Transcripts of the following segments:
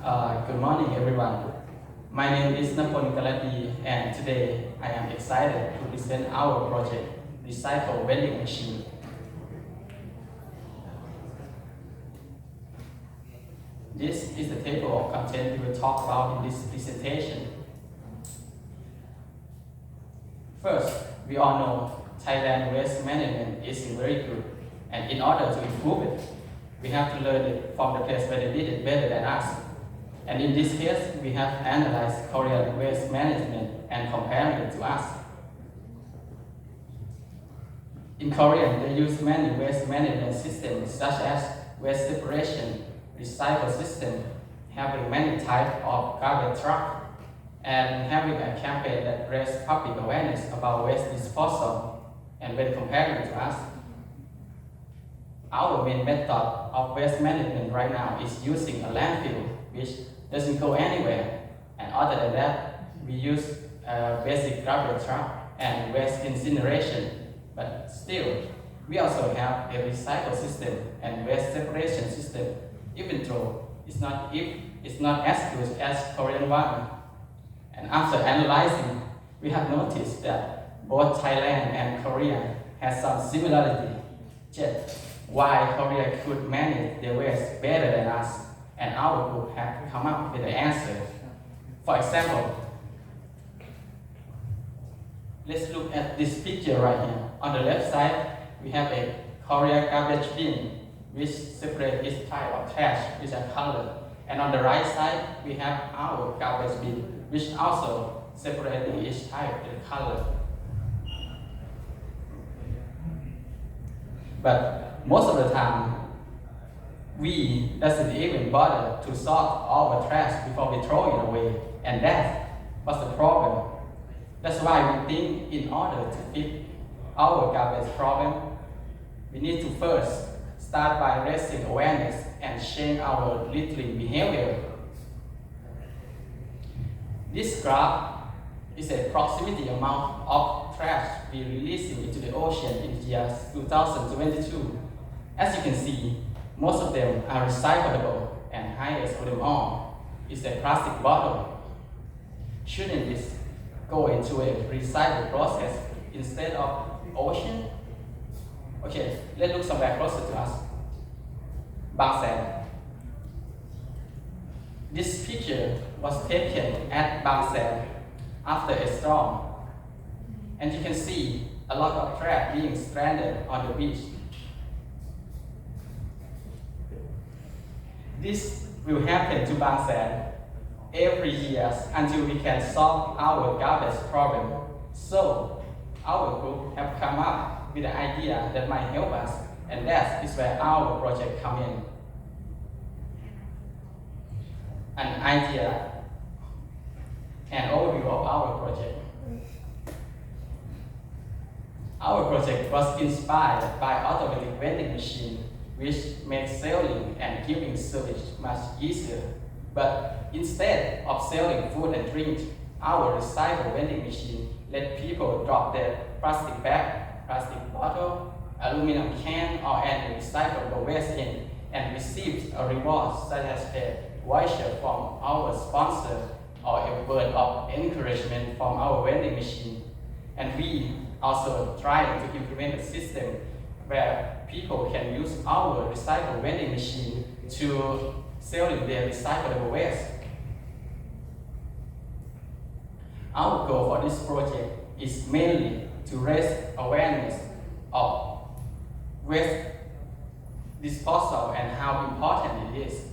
Good morning, everyone. My name is Napon Kaladi, and today I am excited to present our project, Recycle Vending Machine. This is the table of content we will talk about in this presentation. First, we all know Thailand waste management is very good, and in order to improve it, we have to learn it from the place where they did it better than us. And in this case, we have analyzed Korean waste management and compared it to us. In Korea, they use many waste management systems such as waste separation, recycle system, having many types of garbage truck, and having a campaign that raises public awareness about waste disposal. And when comparing to us, our main method of waste management right now is using a landfill, which doesn't go anywhere. And other than that, we use a basic garbage truck and waste incineration. But still, we also have a recycle system and waste separation system, even though it's not as good as Korean one. And after analyzing, we have noticed that both Thailand and Korea have some similarity. Yet, why Korea could manage their waste better than us, and our group have come up with the answer. For example, let's look at this picture right here. On the left side, we have a Korea garbage bin, which separates each type of trash with a color. And on the right side, we have our garbage bin, which also separates each type in color. But most of the time, we doesn't even bother to sort all the trash before we throw it away, and that was the problem. That's why we think in order to fix our garbage problem, we need to first start by raising awareness and change our littering behavior. This graph is a proximity amount of trash we releasing into the ocean in the year 2022. As you can see, most of them are recyclable, and highest of them all is a plastic bottle. Shouldn't this go into a recycle process instead of ocean? Okay, let's look somewhere closer to us. Bang San. This picture was taken at Bang San after a storm, and you can see a lot of trash being stranded on the beach. This will happen to Bang San every year until we can solve our garbage problem. So, our group have come up with an idea that might help us, and that is where our project comes in. An idea, an overview of our project. Our project was inspired by automatic vending machine, which makes selling and giving service much easier. But instead of selling food and drink, our recycle vending machine let people drop their plastic bag, plastic bottle, aluminum can, or any recyclable waste in, and receive a reward such as a voucher from our sponsor or a word of encouragement from our vending machine. And we also try to implement a system where people can use our recycle vending machine to selling their recyclable waste. Our goal for this project is mainly to raise awareness of waste disposal and how important it is,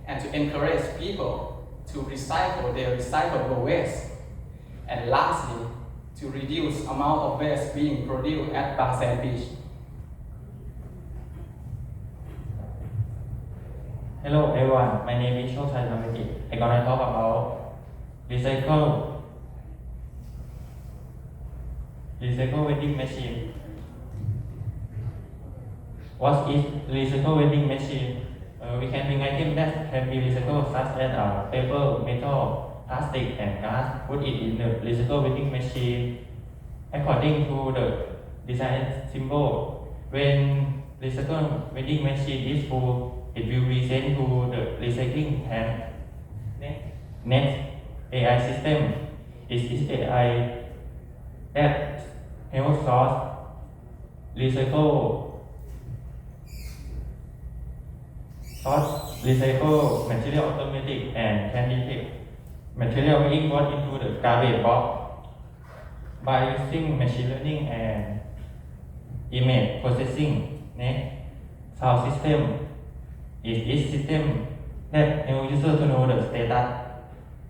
and to encourage people to recycle their recyclable waste, and lastly, to reduce amount of waste being produced at Bang San Beach. Hello everyone, my name is Showtime Namiti. I'm gonna talk about recycle vending machine. What is recycle vending machine? We can bring items that can be recycled such as paper, metal, plastic, and glass. Put it in the recycle vending machine according to the design symbol. When recycle vending machine is full, it will be sent to the recycling tank. Next, AI system is AI that helps recycle material automatic and can detect material being brought into the garbage box by using machine learning and image processing. Next, sound system is system that help user to know the status,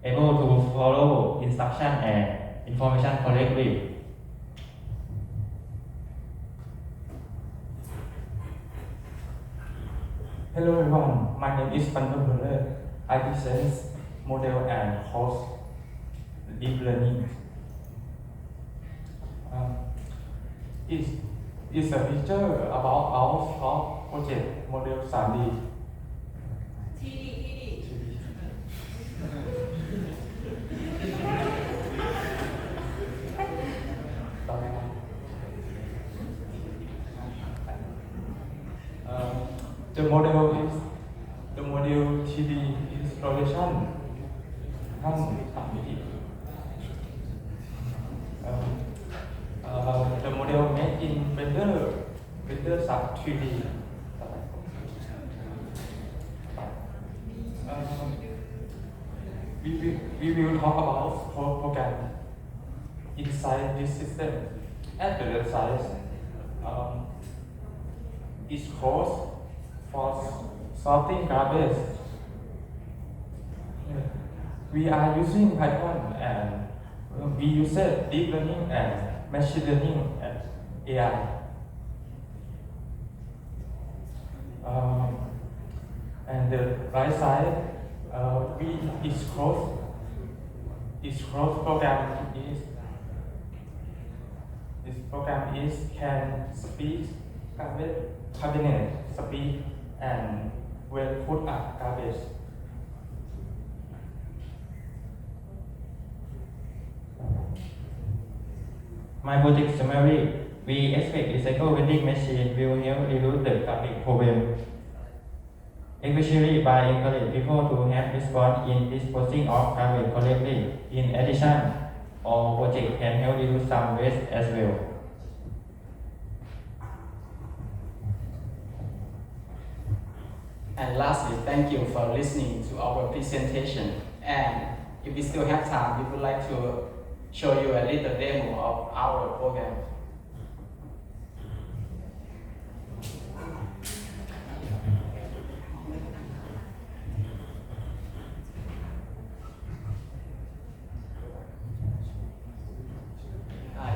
able to follow instruction and information correctly. Hello everyone, my name is Burapha. I present model and host deep learning. It's a feature about our top project model 3D. The model 3D installation ทั้ง3มิติ The model made in Blender sub 3D. We will talk about program inside this system. At the left side is code for sorting garbage. We are using Python and we use deep learning and machine learning and AI. And the right side, is program is this program is can speak garbage cabinet speak and will put up garbage. My project summary, we expect recycle vending machine will help reduce the garbage problem, especially by encouraging people to have response in disposing of garbage correctly. In addition, our project can help reduce some waste as well. And lastly, thank you for listening to our presentation. And if we still have time, we would like to show you a little demo of our program.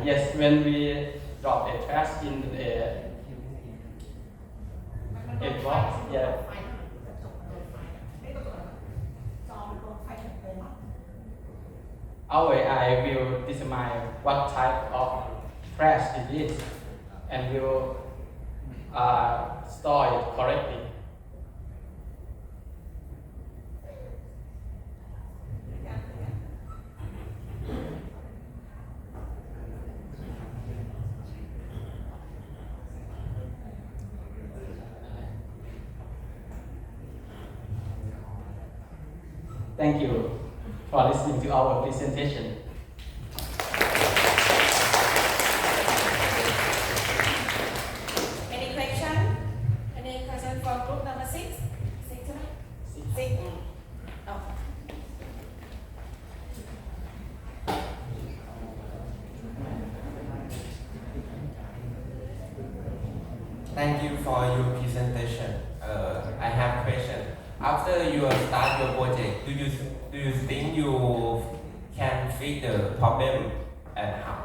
Yes, when we drop a trash in a box, yeah. Our AI will determine what type of trash it is and will store it correctly. Thank you for listening to our presentation. Any question? Any question for group number 6? 6 tonight? 6. Oh. Thank you for your presentation. I have a question. After you start your project, do you think you can fix the problem and how?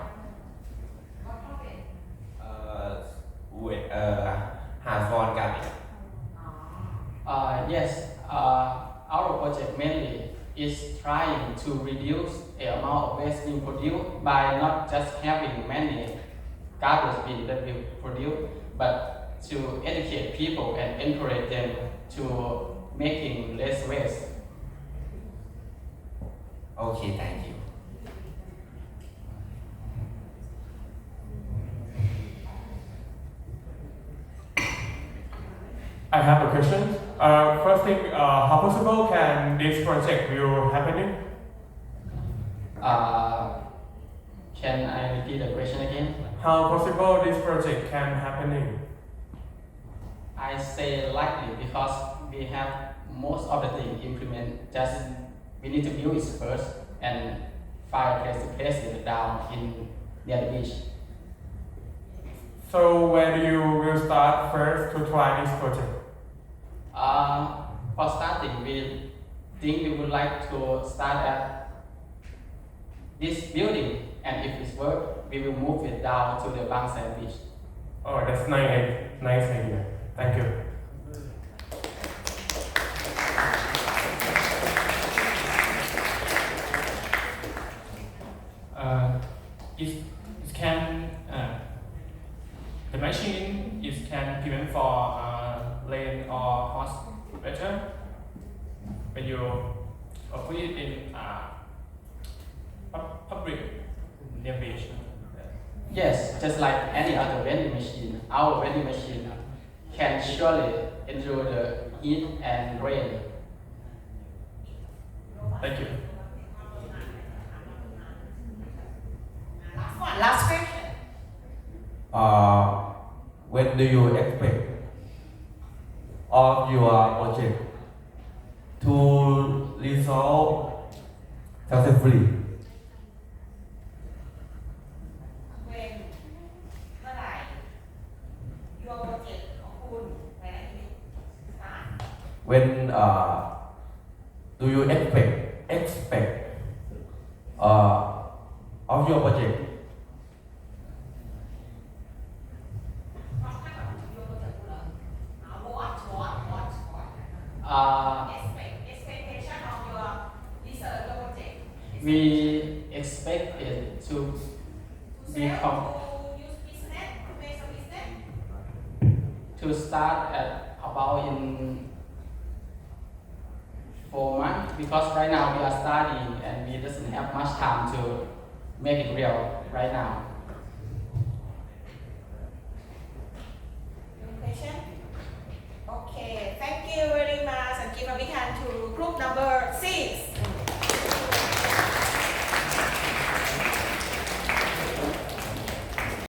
Hands-on garbage. Yes, our project mainly is trying to reduce the amount of waste being produced by not just having many garbage bins that we produce, but to educate people and encourage them to making less waste. Okay, thank you. I have a question. First thing, how possible can this project will happening? Can I repeat the question again? How possible this project can happening? I say likely because we have most of the thing implement. Just we need to build it first and find a place to place it down in near the beach. So when you will start first to try this project? For starting, we think we would like to start at this building, and if it works, we will move it down to the Bangsan beach. Oh, that's nice idea. Thank you. It can the machine it can prevent for rain or hot weather when you put it in public near beach. Yes, just like any other vending machine, our vending machine can surely endure the heat and rain. Thank you. Last question. When do you expect of your project to resolve successfully? When เมื่อไหร่ your project ของคุณ when I start When do you expect of your project? Expectation of your research your project We expect it to be to use business to make some business to start at about in 4 months because right now we are studying and we doesn't have much time to make it real right now. question okay thank you very much and give a big hand to group number